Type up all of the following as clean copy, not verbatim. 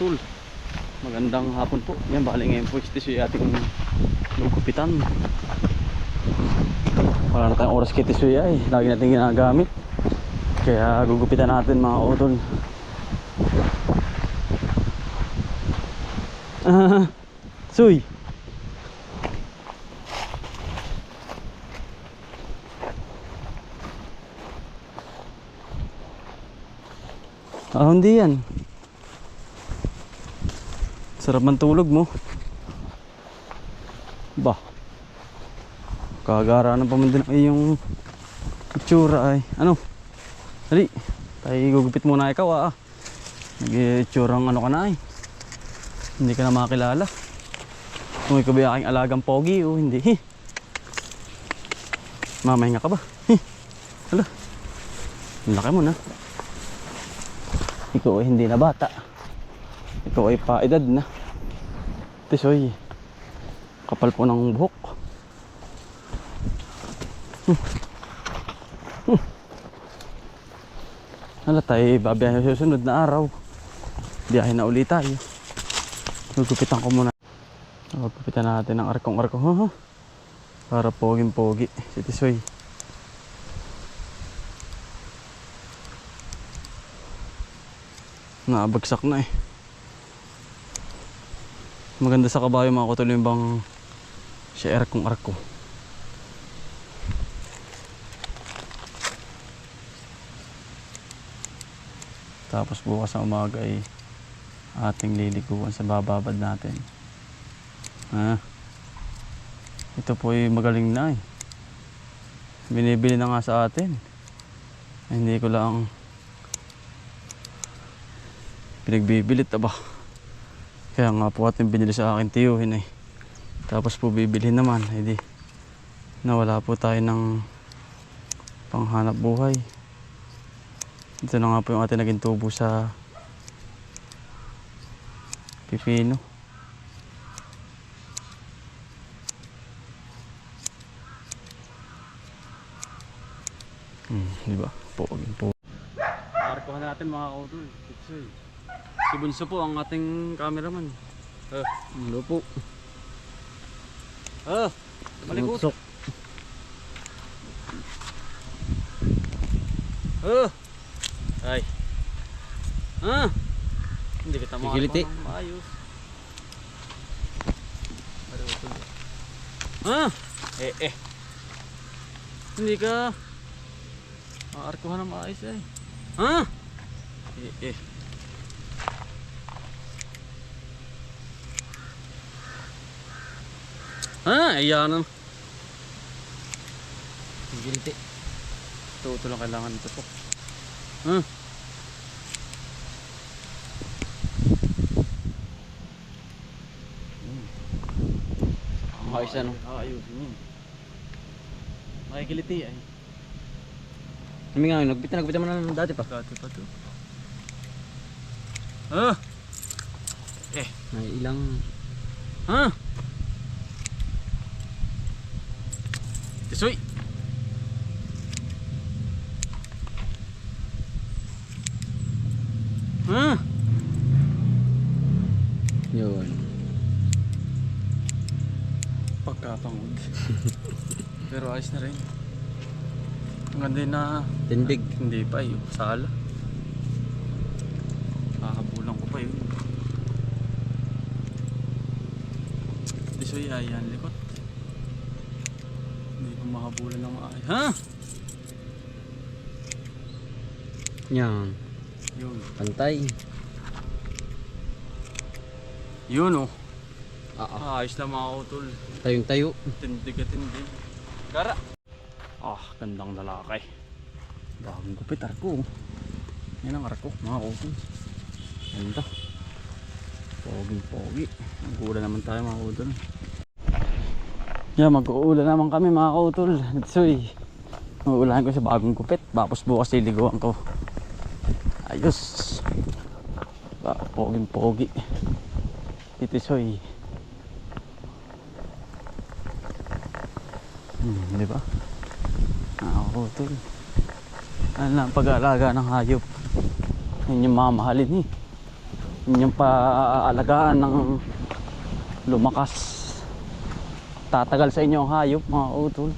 Tul, magandang hapon po. Yan, bali ngayon po ito yung ating lugupitan. Wala na tayong oras kay Tisuya eh. Lagi natin ginagamit. Kaya gugupitan natin mga utol. Suy! Hindi yan. Sarap man tulog mo. Bah, kagara na pa man din ang iyong itsura ay. Ano? Dali, tayo gugupit muna ikaw nag-itsurang ano ka na ay. Hindi ka na makakilala. Kung ikaw ba aking alagang pogi o hindi. Mamahinga ka ba? Hala, ang laki mo na. Ikaw ay hindi na bata. Ikaw ay paedad na. Tisoy, kapal po ng buhok. Hala, tayo babiyahe sa susunod na araw. Biyahe na ulit tayo. Gugupitan ko muna. Gugupitan natin ang arkong-arko. Para poging-pogi si Tisoy. Nabagsak na eh. Maganda sa kabayo mga kutuloy yung bang siya arkong-arko. Tapos bukas na umaga ay ating liliguan sa bababad natin. Ito po ay magaling na eh. Binibili na nga sa atin. Hindi ko lang pinagbibilit aba. Kaya nga po ating binili sa akin tiyuhin eh. Tapos po bibilhin naman. Hindi nawala po tayo ng panghanap buhay. Ito na nga po yung ating naging tubo sa pipino. Diba? Pogi. Arkohan natin mga kautol. Si Bunso po ang ating cameraman. Hello po. Malikot. Ay. Hindi kita makarap ng maayos. Hindi ka maarkuhan ng maayos ay. Ayan. Giliti. Ito lang kailangan ito po. Ayos ano? Ayusin yun. Makikiliti ay. Kami nga, nagbitan mo na dati pa. Dati pa to. May ilang. Tisoy. Yun. Pagkapangod. Pero ayos na rin. Ang ganda na tindig. Hindi pa yung sala. Kahabulan ko pa yun. Tisoy ayan likot. Hindi ko makabulan ng maayos. Yan. Yun. Pantay. Yun ayos na mga utol. Tayong tayo. Tindig. Gara. Gandang lalaki. Bagong gupit arko. Yan ang arko mga utol. Ganda. Pogi. Mag-uula naman tayo mga utol. Yan, mag-uula naman kami mga utol. Natsoy. Mag-uulahan ko sa bagong gupit. Tapos bukas liliguan ko. Ayos. Pogi. Titisoy. Diba? Nakakutol. Ano na ang pag-aalaga ng hayop. Yun yung mamahalin Inyong paaalagaan ng lumakas. Tatagal sa inyo ang hayop mga utol.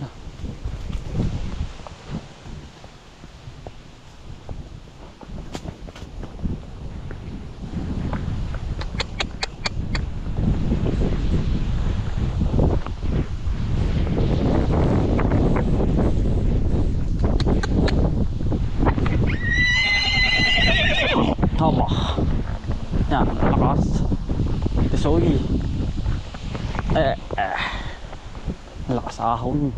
Haba. Yan, lakas. Tisoy. Lakas ahon.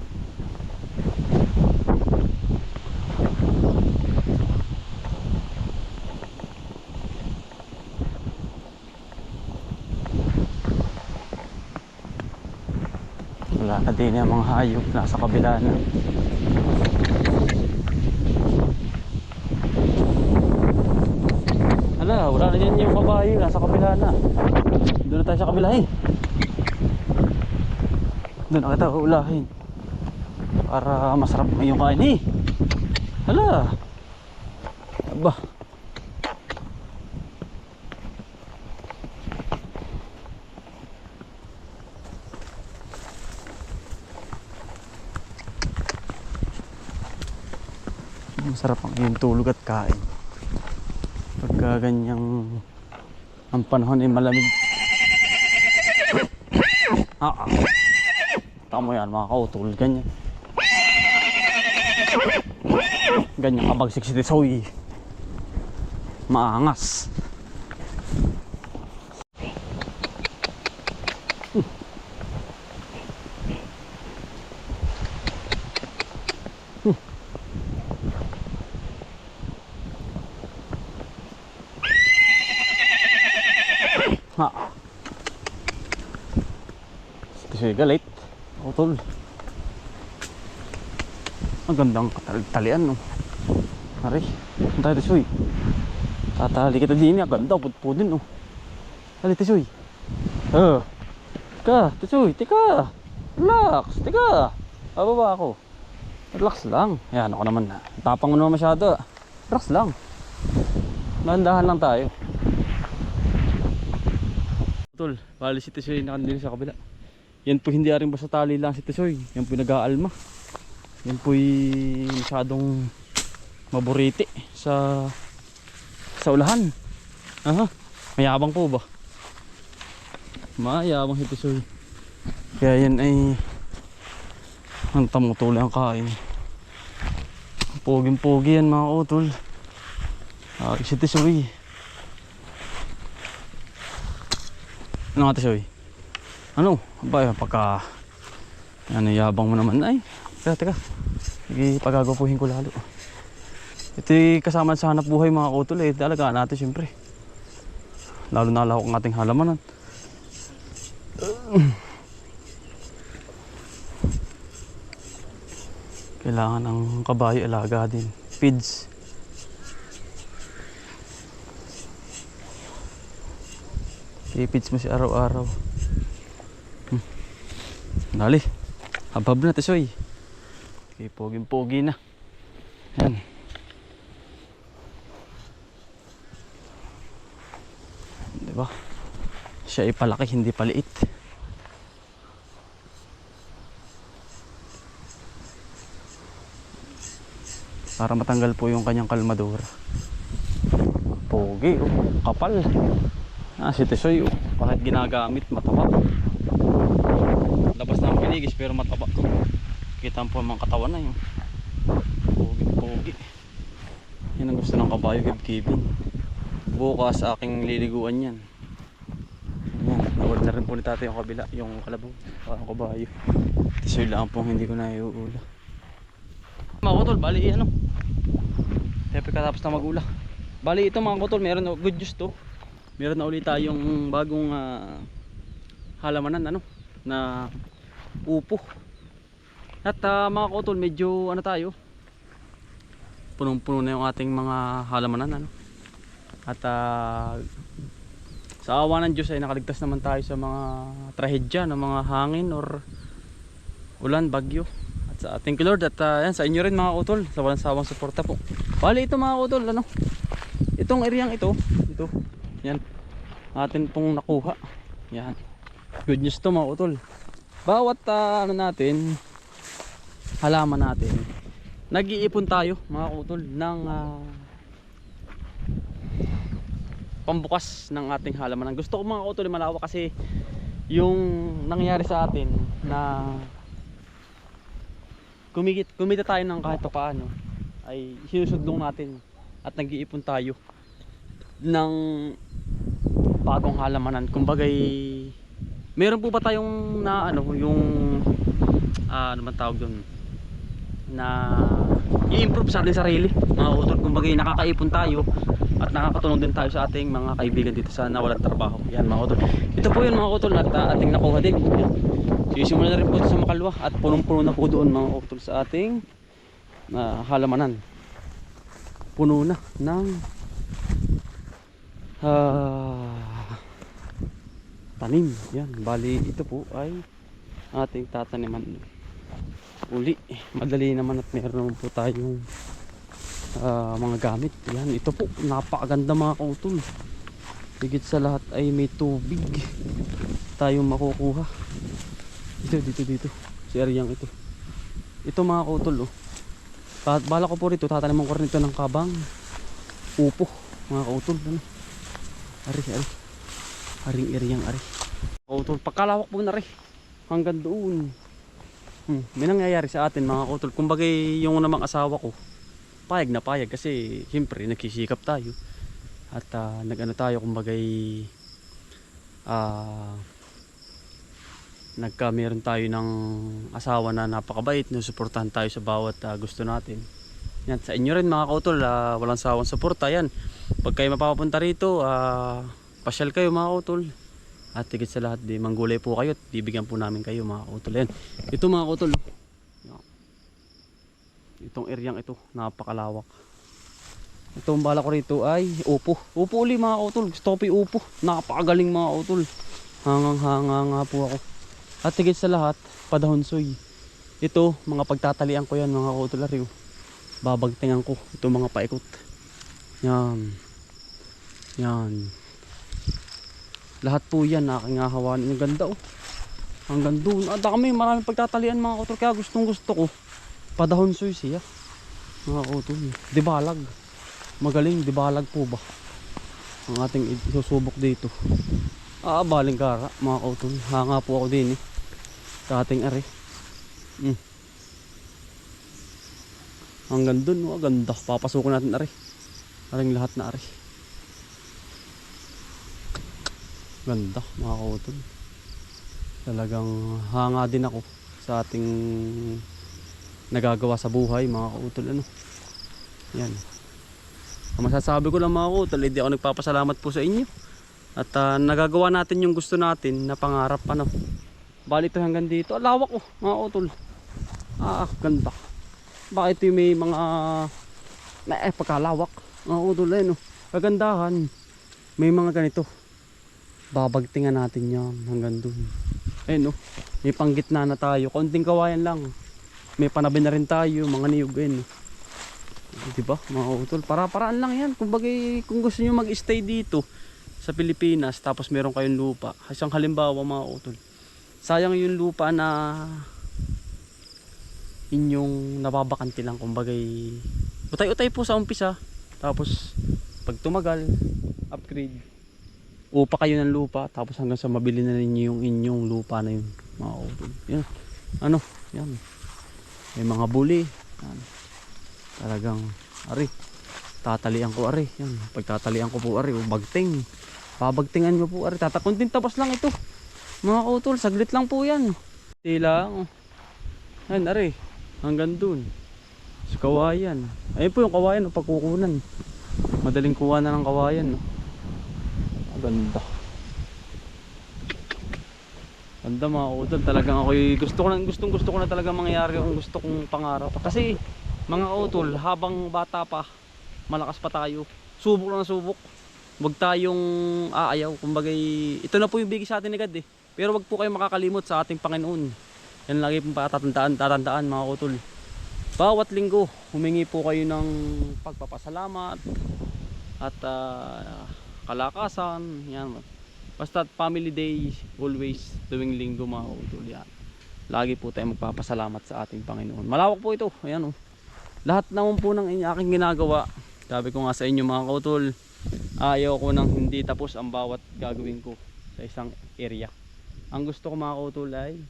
Wala na din yung mga hayop. Nasa kabila na. Wala na dyan yung kabayo, nasa kabila na. Doon na tayo sa kabila eh. Doon na kita ulahin para masarap yung kain eh. Hala. Aba. Masarap ang iyong tulog at kain pagka ganyang ang panahon ay malamig. Tama yan mga kautol, ganyan kabagsik si Tisoy, maangas. Tisoy galit, utol. Ang gandang talian no. Hari, tayo Tisoy. Tatali kita din, ang ganda, putpo din no. Hali Tisoy. Tisoy, tika. Relax, tika. Bababa ako. Relax lang. Yan ako naman na. Tapang mo naman masyado. Relax lang. Dahan-dahan lang tayo. Tol, bali si Tisoy nakandili sa kabila. Yan po hindi rin basta tali lang si Tisoy. Yan po nag-aalma. Yan po masyadong maburiti sa ulahan. Aha, mayabang po ba? Mayabang si Tisoy. Kaya yan ay ang tamutuloy ang kain. Poging-pogi yan mga utol. Si Tisoy. Ano nga Tisoy? Ano? Ba pagka ano yabang mo naman ay. Teka. Pagagapuhin ko lalo. Ito'y kasama sa hanap buhay mga utol eh. Talagaan natin syempre. Lalo na lahok ang ating halamanan. Kailangan ng kabayo alaga din. Feeds. I-feeds mo si araw-araw. Dali. Habab na Tisoy. Okay, poging-pogi na. Yan. Diba? Siya ay palaki, hindi paliit. Para matanggal po yung kanyang kalmadura. Pogi, kapal. Si Tisoy, kahit ginagamit, mataba. Labas na ang piligis pero mataba. Kita po ang mga katawan na yun. Pogi. Yan ang gusto ng kabayo, kibkibin. Bukas aking liliguan yan. Yan, nawag na rin po ni tatay yung kabila, yung kalabaw. Parang kabayo. Tisoy lang po hindi ko na iuula. Mga kutol, bali ano. Tepe katapos na mag-ula. Bali ito mga kutol, meron good news to. Meron na ulit tayong bagong halamanan ano na upo. At mga kutol, medyo ano tayo, punong-puno na yung ating mga halamanan ano. At sa awa ng Diyos ay nakaligtas naman tayo sa mga trahedya ng mga hangin or ulan, bagyo. At sa ating Lord at yan, sa inyo rin mga kutol, sa walang sawang suporta po. Bali ito mga kutol ano, itong areang ito yan, atin pong nakuha. Yan. Good news to mga utol. Bawat ano natin, halaman natin, nag-iipon tayo mga utol ng pambukas ng ating halaman. Gusto ko mga utol malawak kasi yung nangyari sa atin na kumita tayo ng kahit paano ay sinusudlong natin at nag-iipon tayo ng bagong halamanan. Kumbagay meron po ba tayong na ano yung ano man tawag doon na i-improve sa ating sarili mga utol. Kumbagay nakakaipon tayo at nakakatulong din tayo sa ating mga kaibigan dito sa nawalan trabaho. Yan mga utol. Ito po yun mga utol at ating nakuha din. Yan. Sisimula na rin po sa Makalwa at punong-puno na po doon mga utol sa ating halamanan. Puno na ng tanim. Yan. Bali ito po ay ating tataniman uli. Madali naman at meron naman po tayong mga gamit. Yan, ito po napakaganda mga kautol. Higit sa lahat ay may tubig tayong makukuha. Dito sa areang ito. Ito mga kautol, oh. Bala ko po rito tataniman ko rin ito ng kabang upo mga kautol. Ano? Aring areang ari kautol, pagkalawak po na rin hanggang doon. May nangyayari sa atin mga kautol. Kumbagay yung namang asawa ko payag na payag kasi siyempre nagsisikap tayo at nag-ano tayo kumbagay meron tayo ng asawa na napakabait, nusuportahan tayo sa bawat gusto natin. Yan, sa inyo rin mga kautol, walang sawang suporta yan. Pag kayo mapapunta rito, pasyal kayo mga kautol. At higit sa lahat, di manggulay po kayo at bibigyan po namin kayo mga kautol. Yan. Ito mga kautol, itong areang ito napakalawak. Itong bala ko rito ay upo uli mga kautol. Gusto ko po upo, napakagaling mga kautol. Hangang-hanga nga po ako. At higit sa lahat, padahonsoy. Ito mga pagtatalian ko yan mga kautol. Ariyo, babagtingan ko ito mga paikot. Yan, lahat po yan aking hahawanin. Ang ganda oh, hanggang doon. Maraming pagtatalian mga kautol. Kaya gustong gusto ko padahonsoy siya mga kautol. Dibalag, magaling dibalag po ba ang ating isusubok dito. Baling kara mga kautol. Hanga po ako din sa ating ari. Hanggang dun, ganda. Papasukin natin ari. Aring lahat na ari. Ganda mga kautol. Talagang hanga din ako sa ating nagagawa sa buhay mga kautol. Ano? Yan. Ang masasabi ko lang mga kautol, hindi ako nagpapasalamat po sa inyo. At nagagawa natin yung gusto natin na pangarap. Ano? Bali ito hanggang dito. Lawak oh mga kautol. Ganda. Bakit yung may mga pagkalawak mga kautol. No? Kagandahan. May mga ganito. Babagtingan natin yan hanggang dun. Ayun oh. May panggitna na tayo. Konting kawayan lang. May panabi na rin tayo. Mga niyog ayun. Diba mga kautol? Para-paraan lang yan. Kung gusto nyo mag-stay dito sa Pilipinas tapos meron kayong lupa. Isang halimbawa mga kautol. Sayang yung lupa na inyong nababakanti lang. Kumbagay utay-utay po sa umpisa. Tapos pag tumagal, upgrade, upa kayo ng lupa. Tapos hanggang sa mabili na ninyo yung inyong lupa na yun mga kautol. Yan. Ano? Yan. May mga buli. Yan. Talagang ari. Tatalian ko ari. Yan. Pagtatalian ko po ari. Bagting. Babagtingan ko po ari. Tatakuntin tapos lang ito. Mga kautol. Saglit lang po yan. Tila. Yan ari. Hanggang dun. Sa kawayan. Ayun po yung kawayan. Pagkukunan. Madaling kuha na ng kawayan. Ganda. Ganda mga kautol. Talagang ako gusto ko na talaga mangyari yung gusto kong pangarap. Kasi mga kautol, habang bata pa, malakas pa tayo. Subok lang na subok. Huwag tayong aayaw. Kumbagay, ito na po yung bigay sa atin ni God eh. Pero wag po kayong makakalimot sa ating Panginoon. Yan lagi pong tatandaan mga kautol. Bawat linggo, humingi po kayo ng pagpapasalamat at kalakasan. Yan. Basta family day always tuwing linggo mga kautol yan. Lagi po tayo magpapasalamat sa ating Panginoon. Malawak po ito. Ayan oh. Lahat naman po ng aking ginagawa. Sabi ko nga sa inyo mga kautol, ayaw ko nang hindi tapos ang bawat gagawin ko sa isang area. Ang gusto ko mga kautol ay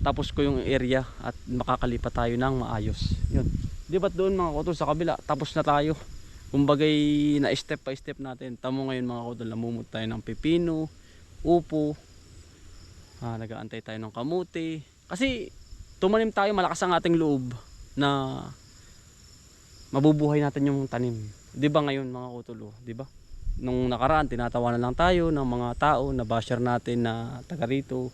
tapos ko yung area at makakalipat tayo ng maayos. Yun. Di ba't doon mga kautol sa kabila, tapos na tayo. Kumbagay na step by step natin. Tamo ngayon mga kautol, namumut tayo ng pipino, upo, nag-aantay tayo ng kamuti. Kasi tumanim tayo, malakas ang ating loob na mabubuhay natin yung tanim. 'Di ba ngayon mga kautol, 'di ba? Nung nakaraan tinatawanan lang tayo ng mga tao na basher natin na taga rito,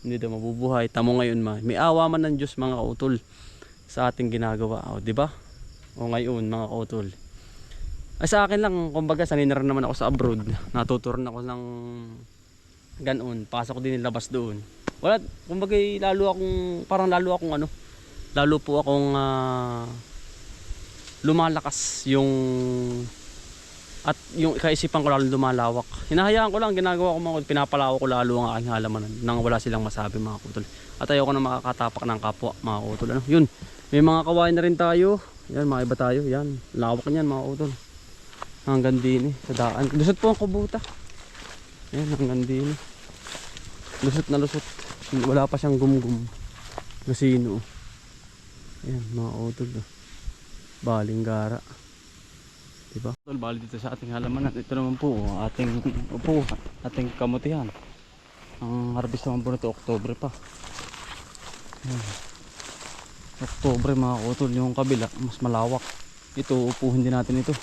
hindi daw mabubuhay. Tamo ngayon may awa man ng Diyos mga kautol sa ating ginagawa, 'di ba? O ngayon mga kautol. Ay sa akin lang, kumbaga sanay na rin naman ako sa abroad. Natuturuan ako ng ganoon, pasok din labas doon. Wala, kumbaga lalo po akong lumalakas yung at yung kaisipan ko lalo lumalawak. Hinahayaan ko lang, ginagawa ko mga pinapalawa ko lalo ang aking halamanan nang wala silang masabi mga kautol. At ayoko na makakatapak ng kapwa mga kautol. Ano? Yun, may mga kawain na rin tayo. Yan, mga iba tayo. Yan, lawak niyan mga kautol. Hanggang din sa daan. Lusot po ang kubuta. Yan, hanggang din. Lusot na lusot. Wala pa siyang gumgum. Gasino. Ayan, mga kautol. Balinggara. Diba? Bali dito sa ating halaman. Ito naman po ating upuhan, ating kamutihan. Ang harvest naman po nito Oktubre pa. Ayan. Oktubre mga kautol. Yung kabila mas malawak. Ito upuhin din natin ito.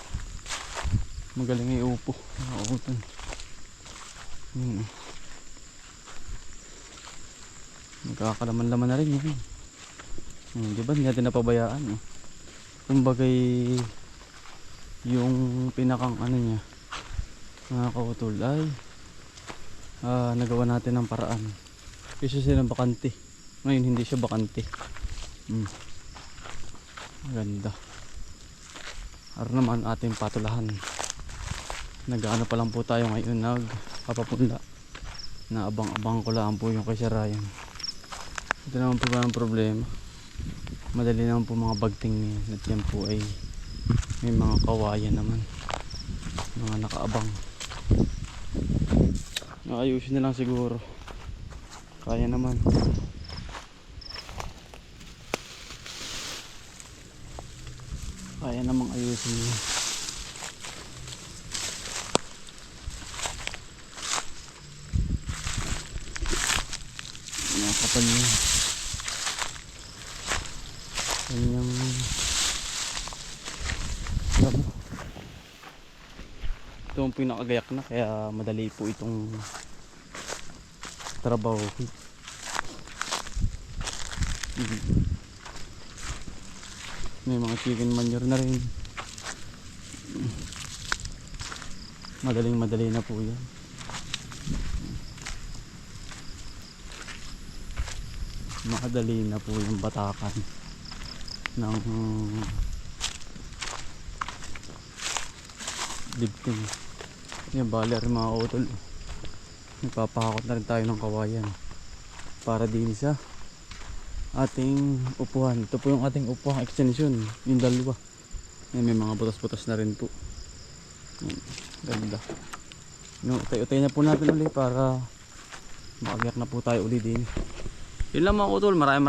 Magaling ay upo mga kautol. Magkakalaman-laman na rin yun. Diba hindi natin napabayaan kumbagay yung pinakang ano niya mga kautol ay nagawa natin ng paraan kasi siya ng bakante. Ngayon hindi siya bakante. Maganda. Araw naman ating patulahan. Nag-ano pa lang po tayo ngayon, nagpapapunla na abang-abang ko lang po yung kay Sir Ryan. Ito naman po ba ang problema, madali naman po mga bagting niya at yan po ay may mga kawayan naman, mga nakaabang. Ayusin na lang siguro, kaya naman. Kaya namang ayusin niya. Kapal niya kanyang ito ang pinakagayak na kaya madali po itong trabaho. May mga chicken manure na rin. Madali na po yan. Makadali na po yung batakan ng dibting. Yan, bali rin mga kautol. Nagpapahakot na rin tayo ng kawayan para din sa ating upuhan. Ito po yung ating upuhan extension, yung dalawa. Yan, may mga butas-butas na rin po. Yan, ganda. Utay-utay na po natin ulit para makagiyak na po tayo ulit din. Yun lang mga kautol, maraming